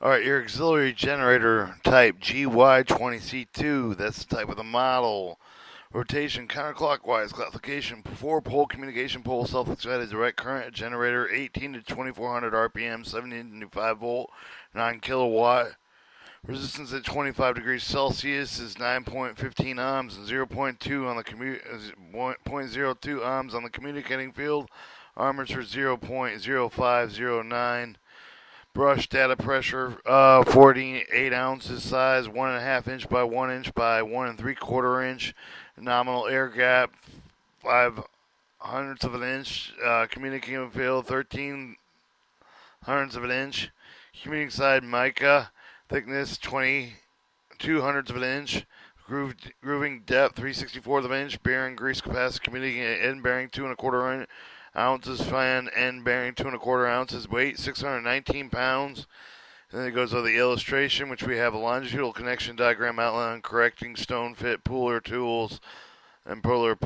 Alright, your auxiliary generator type GY20C2. That's the type of the model. Rotation counterclockwise. Classification 4-pole communication pole self-excited direct current generator 18 to 2400 RPM 75 volt 9 kilowatt. Resistance at 25 degrees Celsius is 9.15 ohms and zero point 0.2 on the 0.02 ohms on the communicating field. Armature 0.0509. Brush data pressure, 48 ounces size, 1.5 inch by 1 inch by 1 3/4 inch. Nominal air gap, 5 hundredths of an inch. Communicating field, 13 hundredths of an inch. Communicating side mica, thickness 22 hundredths of an inch. Grooving depth 3/64 of an inch. Bearing grease capacity, communicating end bearing 2.25 ounces. Fan end bearing 2.25 ounces. Weight 619 pounds. And then it goes to the illustration, which we have a longitudinal connection diagram outline correcting stone fit puller tools and puller.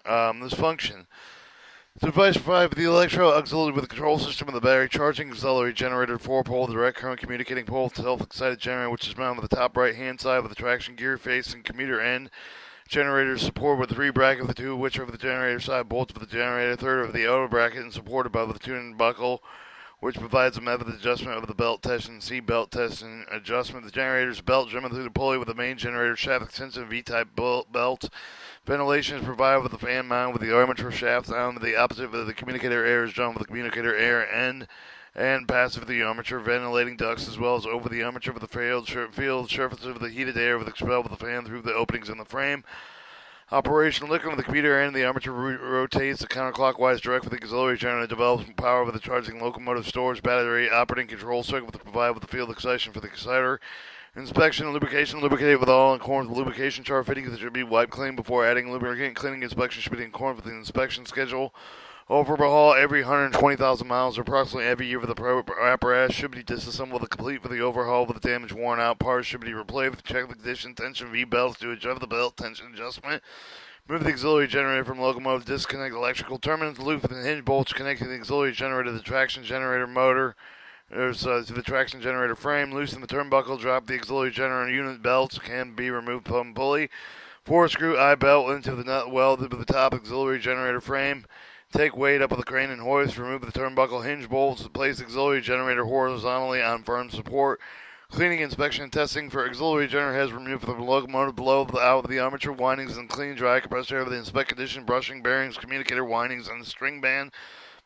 This function. The device provided the electro auxiliary with the control system of the battery charging auxiliary generator 4-pole direct current communicating pole self-excited generator, which is mounted on the top right hand side with the traction gear facing commuter end. Generator support with 3 bracket with the 2 which over the generator side bolts for the generator, third of the outer bracket, and supported by the tuning buckle, which provides a method of adjustment of the belt test and seat belt test and adjustment. The generator's belt driven through the pulley with the main generator shaft extensive V-type belt. Ventilation is provided with the fan mount with the armature shaft down to the opposite of the communicator air is drawn with the communicator air end and passive of the armature ventilating ducts as well as over the armature of the field surface of the heated air with expelled with the fan through the openings in the frame. Operation looking with the computer end, the armature rotates the counterclockwise direct with the auxiliary generator develops power with the charging locomotive stores battery operating control circuit with the provide with the field excitation for the exciter. Inspection and lubrication. Lubricate with all in accordance with lubrication chart fittings that should be wiped clean before adding lubricant. Cleaning inspection should be in accordance with the inspection schedule. Overhaul every 120,000 miles or approximately every year with the apparatus. Should be disassembled the complete for the overhaul with the damaged worn out parts. Should be replaced. Check the condition tension V belts to adjust the belt tension adjustment. Move the auxiliary generator from locomotive. Disconnect electrical terminals. Loop the hinge bolts connecting the auxiliary generator to the traction generator motor. There's to the traction generator frame. Loosen the turnbuckle. Drop the auxiliary generator unit belts. Can be removed from pulley. 4-screw eye belt into the nut welded to the top auxiliary generator frame. Take weight up of the crane and hoist. Remove the turnbuckle hinge bolts. Place auxiliary generator horizontally on firm support. Cleaning, inspection, and testing for auxiliary generator has removed from the locomotive below out of the armature windings and clean dry compressor air with the inspect condition, brushing, bearings, communicator windings, and the string band.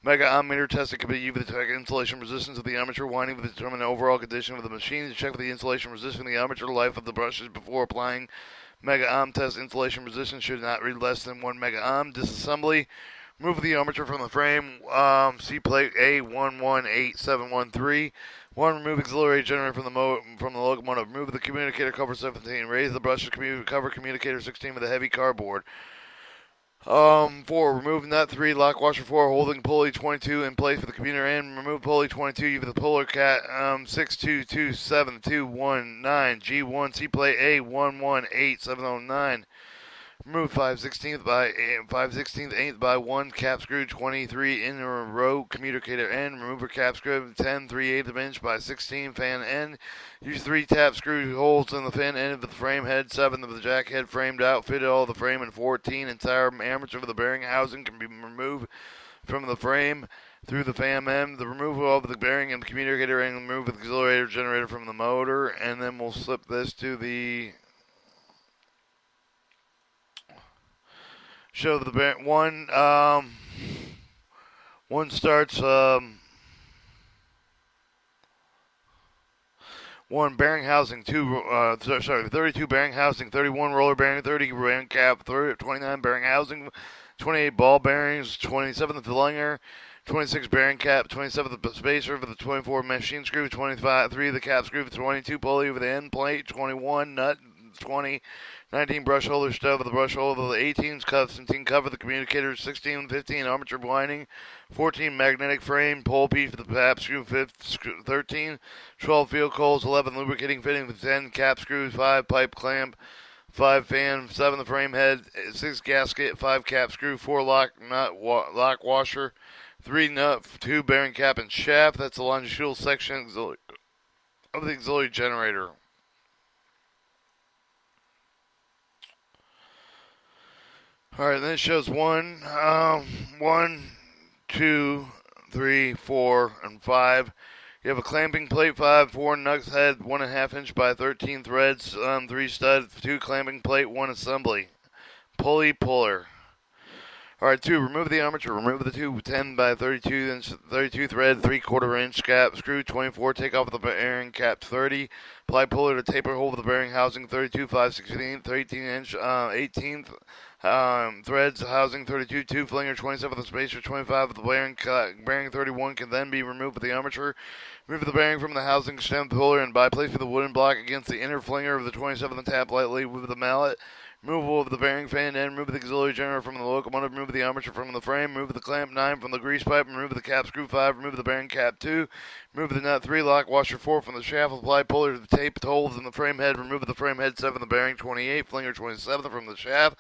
Mega ohmmeter testing can be used with the check insulation resistance of the armature winding to determine the overall condition of the machine. To check for the insulation resistance of the armature life of the brushes before applying mega ohm test. Insulation resistance should not read less than 1 mega ohm. Disassembly. Remove the armature from the frame. C plate A118713. 1. Remove auxiliary generator from the locomotive. Remove the communicator cover 17. Raise the brushes cover communicator 16 with a heavy cardboard. 4. Remove nut 3, lock washer 4, holding pulley 22 in place for the commuter end. Remove pulley 22, use the puller cat 6227219 G1C plate A118709. Remove 5/16 by 5/16 by 1 cap screw 23 inner row communicator end. Remove a cap screw 10 3/8 inch by 16 fan end. Use 3 tap screw holes in the fan end of the frame head. 7 of the jack head framed out. Fit all the frame in 14. Entire armature of the bearing housing can be removed from the frame through the fan end. The removal of the bearing and communicator end. Remove the auxiliary generator from the motor, and then we'll slip this to the. Show the one starts 1 bearing housing 32 bearing housing 31 roller bearing 30 bearing cap 29 bearing housing 28 ball bearings 27 the linger 26 bearing cap 27 the spacer for the 24 machine screw 25 3 the cap screw 22 pulley over the end plate 21 nut 20 19 brush holder stub with the brush holder, 18 cuff, 17 cover the communicator, 16 15 armature winding, 14 magnetic frame, pole piece for the cap screw, 13 12 field coils, 11 lubricating fitting with 10 cap screws, 5 pipe clamp, 5 fan, 7 the frame head, 6 gasket, 5 cap screw, 4 lock nut lock washer, 3 nut, 2 bearing cap and shaft. That's the longitudinal section. of the auxiliary generator. All right, then it shows one, two, three, four, and five. You have a clamping plate, 5, 4 nuts head, 1.5 inch by 13 threads, 3 stud, 2 clamping plate, 1 assembly. Pulley puller. Alright, 2, remove the armature. Remove the two 10 by 32 thread, 3/4 inch cap. Screw 24, take off the bearing cap 30. Apply puller to taper hole with the bearing housing 32, 5/16, 18 inch, 18th. Threads housing 32, 2 flinger 27 with a spacer 25 with the bearing 31 can then be removed with the armature. Remove the bearing from the housing stem puller and by placing the wooden block against the inner flinger of the 27th tap lightly with the mallet. Removal of the bearing fan end. Remove the auxiliary generator from the locomotive. Remove the armature from the frame. Remove the clamp 9 from the grease pipe. Remove the cap screw 5. Remove the bearing cap 2. Remove the nut 3 lock washer 4 from the shaft. Apply puller to the taped holes in the frame head. Remove the frame head 7 from the bearing 28. Flinger 27 from the shaft.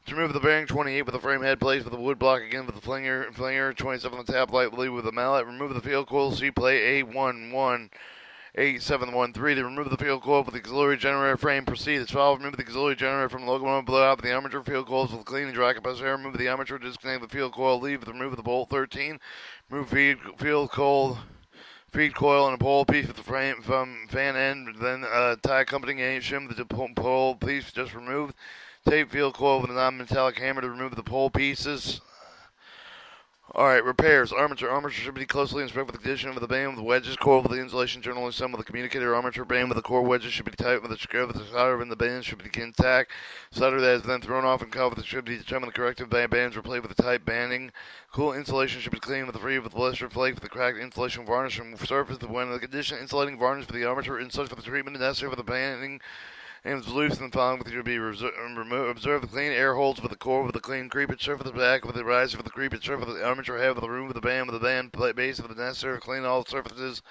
To remove the bearing 28 with the frame head, place with the wood block again with the flinger 27 on the tap lightly with the mallet. Remove the field coil C plate A11871 to remove the field coil with the auxiliary generator frame. Proceed as follows. Remove the auxiliary generator from the locomotive. Blow out the armature field coils with clean and dry compressor air. Remove the armature. Disconnect the field coil. Remove the bolt 13. Remove field coil. Feed coil and a pole piece with the frame from fan end. Then tie accompanying shim the pole piece just removed. Tape field coil with a non-metallic hammer to remove the pole pieces. Alright, repairs. Armature. Armature should be closely inspected with the condition of the band with wedges. Coil with the insulation generally assembled with the communicator. Armature band with the core wedges should be tight with the screw with the solder in the band should be intact. Solder that is then thrown off and covered should be determined the corrective bands replaced with the tight banding. Cool insulation should be cleaned with the free with the blister flake with the cracked insulation varnish and surface when the condition insulating varnish for the armature and such for the treatment necessary for the banding and is loose and following with you to be observe the clean air holes with the core with the clean creepage surface of the back with the riser with the creepage surface of the armature head with the room with the band base with the necessary clean all surfaces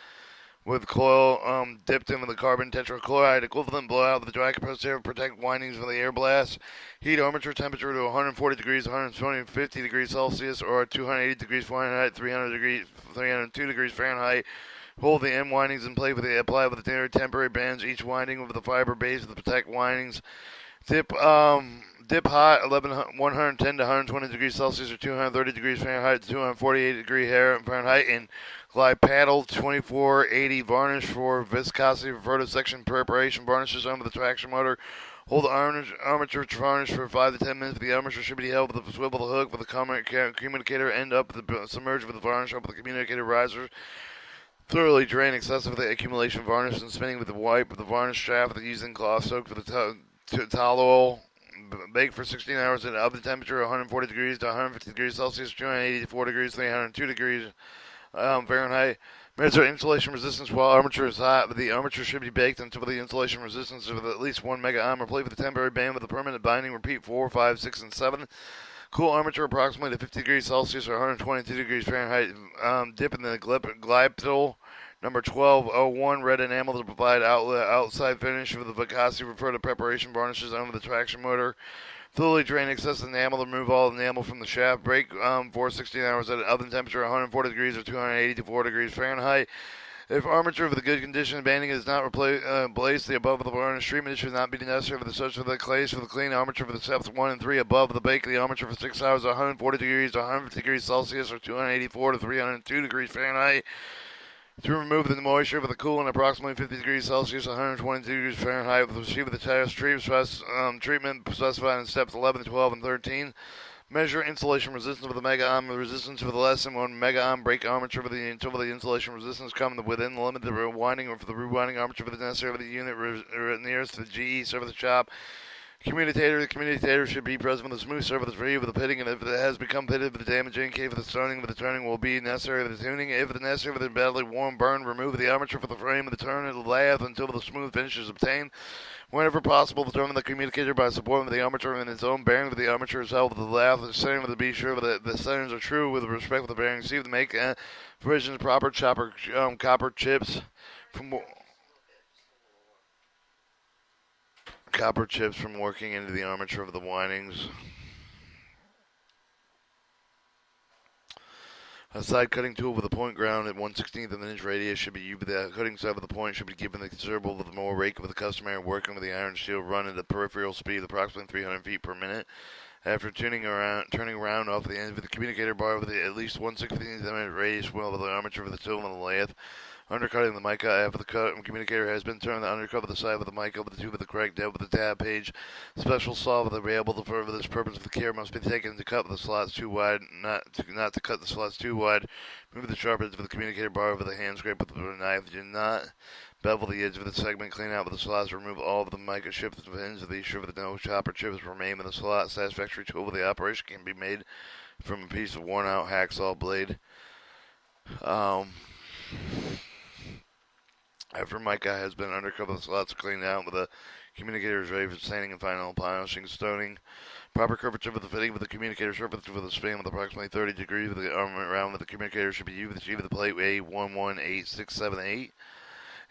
with coil dipped in with the carbon tetrachloride equivalent blowout with the dry compressed air protect windings from the air blast. Heat armature temperature to 140 degrees 150 degrees Celsius or 280 degrees Fahrenheit 302 degrees Fahrenheit. Hold the end windings in place with the apply with the temporary bands, each winding with the fiber base with the protect windings. Dip hot 110 to 120 degrees Celsius or 230 degrees Fahrenheit to 248 degrees Fahrenheit and glide paddle 2480 varnish for viscosity for section preparation varnishes under the traction motor. Hold the armature varnish for 5 to 10 minutes. The armature should be held with a swivel hook with the communicator end up submerged with the varnish up with the communicator riser. Thoroughly drain excessive the accumulation of varnish and spinning with the wipe with the varnish shaft using cloth soaked with the towel oil. Bake for 16 hours at oven temperature 140 degrees to 150 degrees Celsius, 284 degrees, 302 degrees Fahrenheit. Measure insulation resistance while armature is hot. The armature should be baked until the insulation resistance of at least 1 mega ohm. Replace with a temporary band with a permanent binding. Repeat 4, 5, 6, and 7. Cool armature approximately to 50 degrees Celsius or 122 degrees Fahrenheit. Dip in the glyptol number 1201 red enamel to provide outside finish with the viscosity. Refer to preparation varnishes under the traction motor. Thoroughly drain excess enamel to remove all enamel from the shaft. Break for 16 hours at oven temperature 140 degrees or 284 degrees Fahrenheit. If armature with a good condition banding is not placed the above of the varnish treatment, it should not be necessary for the search for the clays for the clean armature for the steps 1 and 3 above the bake the armature for 6 hours 140 degrees to 150 degrees Celsius or 284 to 302 degrees Fahrenheit. To remove the moisture with a cool and approximately 50 degrees Celsius 122 degrees Fahrenheit with receive the test treatment specified in steps 11, 12, and 13. Measure insulation resistance with a mega ohm resistance with less than 1 mega ohm. Break armature until the insulation resistance come within the limit of the rewinding or for the rewinding armature for the necessary of the unit nearest to the GE surface shop. Commutator. The commutator should be present with a smooth surface free with the pitting, and if it has become pitted with the damage indicated for the stoning, with the turning will be necessary for the tuning. If it is necessary for the badly worn burn, remove the armature for the frame of the turn of the lathe until the smooth finish is obtained. Whenever possible, determine the communicator by supporting the armature in its own bearing with the armature is held with the lathe. The setting with the be sure that the settings are true with respect to the bearing. See to make provisions proper copper chips from working into the armature of the windings. A side cutting tool with a point ground at 1/16th of an inch radius should be used. The cutting side of the point should be given the considerable with more rake with the customary working with the iron steel run at a peripheral speed of approximately 300 feet per minute. After turning around off the end of the communicator bar with at least 1/16th of an inch radius well with the armature of the tool on the lathe. Undercutting the mica after the communicator has been turned, the undercut of the side of the mica with the tube of the correct depth with the tab page. Special saw with the able to further this purpose of the care must be taken to cut the slots too wide, not to cut the slots too wide. Move the sharp edge of the communicator bar over the hand scrape with the knife. Do not bevel the edge of the segment, clean out with the slots, remove all of the mica chips at the ends of the issue of the no chopper chips remain in the slot. Satisfactory tool with the operation can be made from a piece of worn out hacksaw blade. After mica has been undercut, the slots are cleaned out with the communicator is ready for sanding and final polishing, stoning. Proper curvature of the fitting with the communicator surface with a span with approximately 30 degrees with the armament round with the communicator should be used with the sheet of the plate A11868.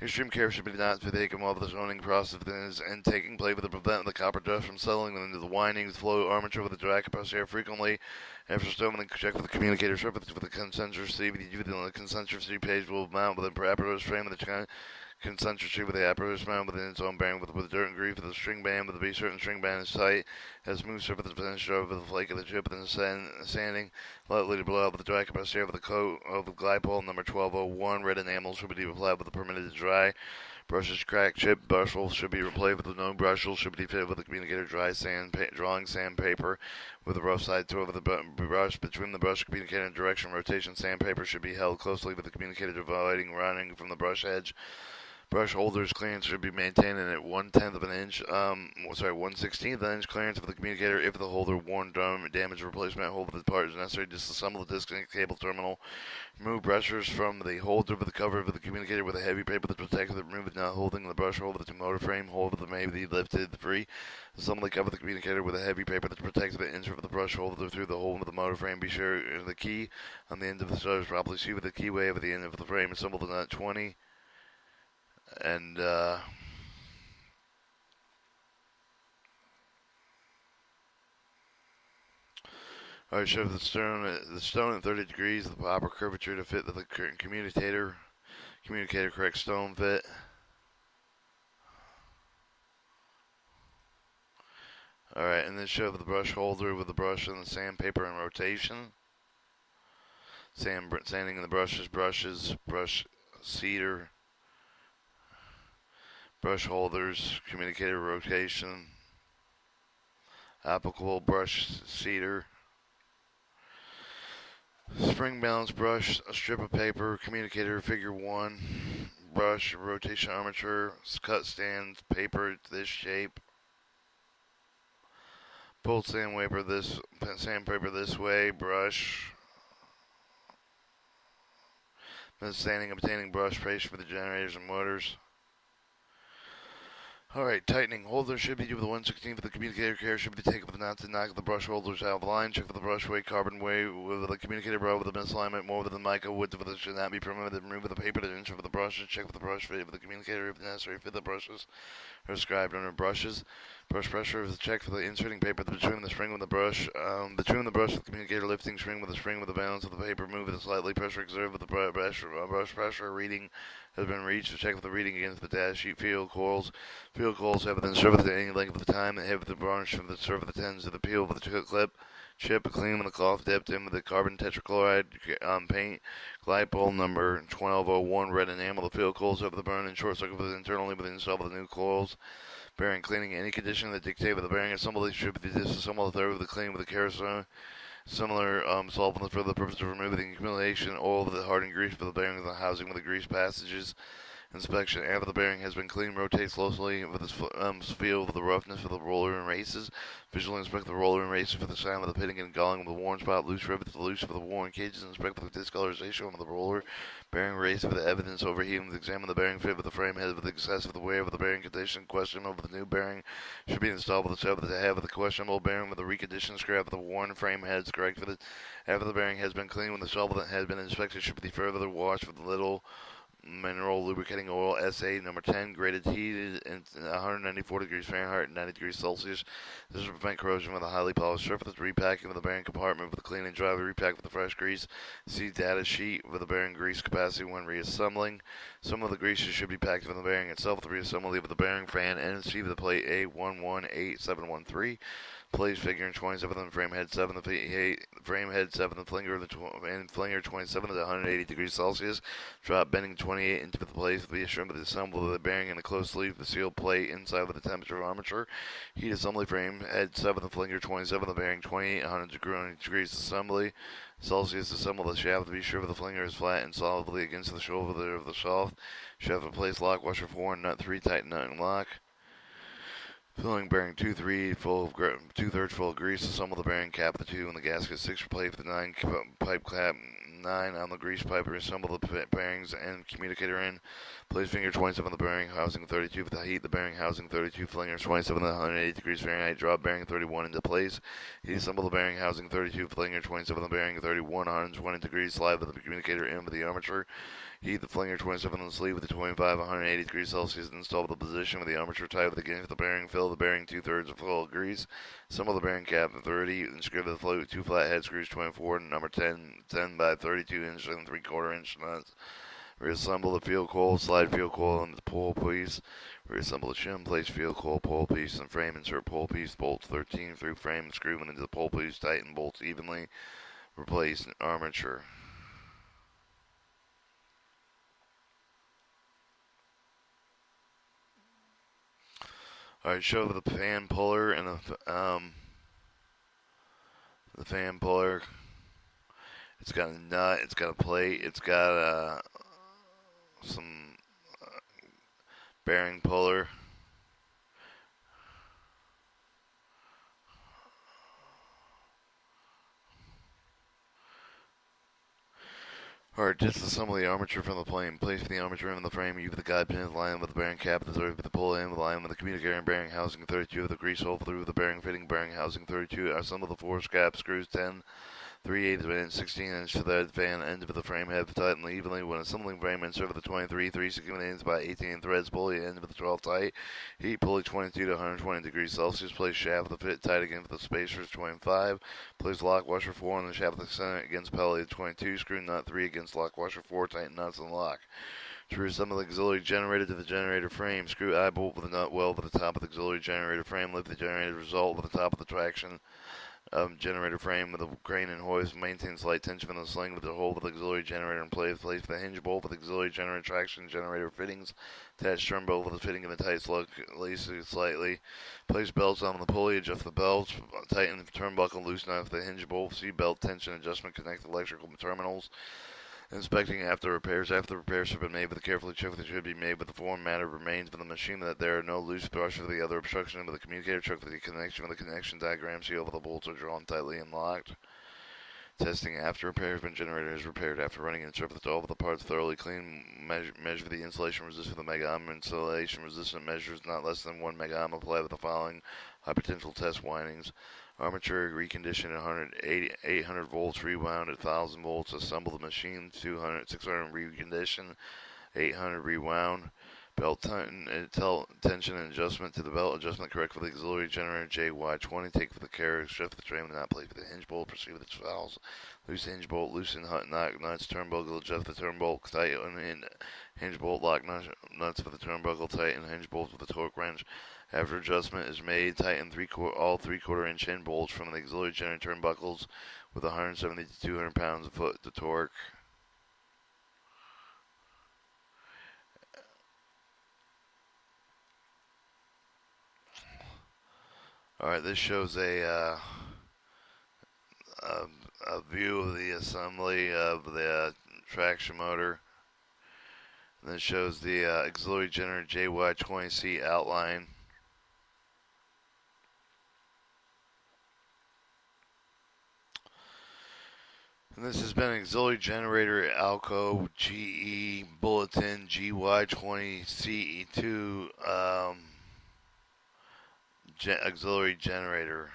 Extreme care should be not to be taken while the zoning process is and taking place to prevent the copper dust from settling into the windings, flow armature with the dry compressed air frequently. After stoning, check with the communicator surface with the concentric C. The concentric C page will mount with an apparatus frame with the concentric C with the apparatus mount within its own bearing with dirt and grease with the string band with the certain string band is tight. Has smooth surface finished over the flake of the chip and sanding. Lightly to blow out with the dry compressed air with the coat of the glycol number 1201. Red enamel should be applied with the permitted to dry. Brushes cracked, chip bushels should be replaced with the no bushels should be fitted with the communicator drawing sandpaper with the rough side to over the brush. Between the brush communicator and direction rotation sandpaper should be held closely with the communicator dividing running from the brush edge. Brush holders clearance should be maintained at 1/10 of an inch, 1/16th of an inch clearance of the communicator if the holder worn, damaged, replacement hold of the part is necessary. Disassemble the disconnect cable terminal. Remove brushes from the holder with the cover of the communicator with a heavy paper that protects it. Remove it not holding the brush holder to motor frame. Hold that may be lifted free. Assemble the cover of the communicator with a heavy paper that protects the insert of the brush holder through the hole of the motor frame. Be sure the key on the end of the star is properly seated with the keyway over the end of the frame. Assemble the nut 20. And alright, shove the stone at 30 degrees, the proper curvature to fit the communicator correct stone fit. Alright, and then shove the brush holder with the brush and the sandpaper in rotation. Sanding the brushes, brush cedar. Brush holders, communicator rotation, applicable brush cedar, spring balance brush, a strip of paper, communicator figure 1, brush, rotation armature, cut stand, paper this shape, pulled sandpaper this way, brush, then sanding, obtaining brush paste for the generators and motors. Alright, tightening. Holder should be used with 1/16th of the communicator care should be taken with the knot to knock the brush holders out of the line. Check for the brush weight, carbon weight with the communicator bar with the misalignment more with the mica wood with it should not be permitted. Remove the paper to insert for the brushes. Check for the brush fit with the communicator if necessary. Fit the brushes prescribed under brushes. Brush pressure is check for the inserting paper between the spring with the brush. Between the brush with the communicator lifting spring with the spring with the balance of the paper. Move it slightly. Pressure exert with the brush pressure reading has been reached to check for the reading against the dash sheet field coils. Field coils have been served at any length of the time and have the varnish from the serve of the tens of the peel with the clip. Chip clean with the cloth dipped in with the carbon tetrachloride paint. Glycol number 1201 red enamel. The field coils over the burn and short circuit internally with the install of the new coils. Bearing cleaning any condition that dictate with the bearing assembly should be disassembled the third with the clean with the kerosene. Similar solvent for the purpose of removing the accumulation oil of the hardened grease for the bearing of the housing with the grease passages. Inspection after the bearing has been cleaned. Rotate closely with this feel of the roughness of the roller and races. Visually inspect the roller and races for the sign of the pitting and galling of the worn spot. Loose rivets the loose for the worn cages. Inspect for the discolorization of the roller. Bearing race for the evidence overheating. Examine the bearing fit with the frame head with the excess of the wear of the bearing condition. Question over the new bearing should be installed with the set of the head of the questionable bearing with the reconditioned scrap of the worn frame heads. Correct for the after the bearing has been cleaned when the solvent has been inspected should be further washed with little mineral lubricating oil SA number 10, graded heated in 194 degrees Fahrenheit and 90 degrees Celsius. This is to prevent corrosion with a highly polished surface. Repacking of the bearing compartment with a clean and dry. Repack with a fresh grease. See data sheet with the bearing grease capacity when reassembling. Some of the greases should be packed in the bearing itself. The reassembly of the bearing fan and see the plate A118713. Plays figure in 27 and frame head 7, the frame head 7, the flinger, and flinger 27 at 180 degrees Celsius. Drop bending 28 into the place. Be assured of the assembly of the bearing in a closed sleeve, the sealed plate inside with the temperature of armature. Heat assembly frame head 7, the flinger 27, the bearing 28, 100 degrees assembly. Celsius assemble the shaft to be sure the flinger is flat and solidly against the shoulder of the shaft. Shaft replace lock washer 4 and nut 3, tighten nut and lock. Filling bearing 2-3 full of 2/3 full of grease. Assemble the bearing cap of the 2 and the gasket 6. Replace the 9 pipe cap 9 on the grease pipe. Reassemble the bearings and communicator in. Place finger 27 on the bearing housing 32 with the heat. The bearing housing 32 flingers 27 at 180 degrees Fahrenheit. Drop bearing 31 into place. Heat assemble the bearing housing 32 flinger 27 on the bearing 31 120 degrees. Slide with the communicator in with the armature. Heat the flinger 27 on the sleeve with the 25 180 degrees Celsius. Install the position with the armature tight with the beginning of the bearing. Fill the bearing 2/3 full of grease. Assemble the bearing cap at 30 and screw the float with 2 flathead screws 24 and number 10 by 32 inch and 3/4 inch nuts. Reassemble the field coil, slide field coil into the pole piece. Reassemble the shim, place field coil, pole piece, and frame. Insert pole piece, bolts 13 through frame, and screw into the pole piece. Tighten bolts evenly. Replace armature. Alright, show the fan puller and the fan puller. It's got a nut, it's got a plate, it's got some bearing puller. Alright, disassemble the armature from the plane. Place the armature in the frame. Use the guide pin line with the bearing cap. The pull in with the line with the communicator and bearing housing 32 of the grease hole through the bearing fitting. Bearing housing 32. Assemble the 4 scap screws 10. 3/8 of an inch, 16 inch to the fan end of the frame head, tighten evenly. When assembling frame, insert with the 23, 3/16 by 18 threads, pulley end of the 12 tight. Heat pulley 22 to 120 degrees Celsius. Place shaft of the fit tight against the spacers 25. Place lock washer 4 on the shaft of the center against pulley 22. Screw nut 3 against lock washer 4. Tighten nuts and lock. To reassemble the auxiliary generator to the generator frame, screw eye bolt with a nut weld at the top of the auxiliary generator frame. Lift the generator result with the top of the traction generator frame with a crane and hoist. Maintain slight tension from the sling with the hole with the auxiliary generator in place. Place the hinge bolt with the auxiliary generator traction generator fittings. Attach turn bolt with the fitting in the tight slug, lace it slightly. Place belts on the pulley. Adjust the belts. Tighten the turnbuckle. Loosen off the hinge bolt. See belt tension adjustment. Connect the electrical terminals. Inspecting after repairs. After repairs have been made with a carefully check that should be made with the form matter remains with the machine, that there are no loose brushes or the other obstruction with the communicator. Check with the connection with the connection diagram. See all the bolts are drawn tightly and locked. Testing after repairs. When generator is repaired after running and check with all of the parts thoroughly clean. Measure the insulation resistance with the mega ohm. Insulation resistant measures not less than 1 mega ohm. Apply with the following high potential test windings. Armature reconditioned at 800 volts, rewound at 1000 volts. Assemble the machine 600 reconditioned, 800 rewound. Belt tension and adjustment to the belt adjustment correct for the auxiliary generator GY20. Take for the carriage, shift the trim, not play for the hinge bolt. Proceed with its valves. Loose hinge bolt, loosen nuts, turnbuckle, adjust the turnbuckle, tighten in hinge bolt, lock nuts for the turnbuckle, tighten hinge bolts with the torque wrench. After adjustment is made, tighten all 3/4 inch hinge bolts from the auxiliary generator turnbuckles with 170 to 200 pounds of foot to torque. Alright, this shows a view of the assembly of the traction motor. And then shows the auxiliary generator GY20C outline. And this has been an auxiliary generator Alco GE Bulletin GY20C2 auxiliary generator.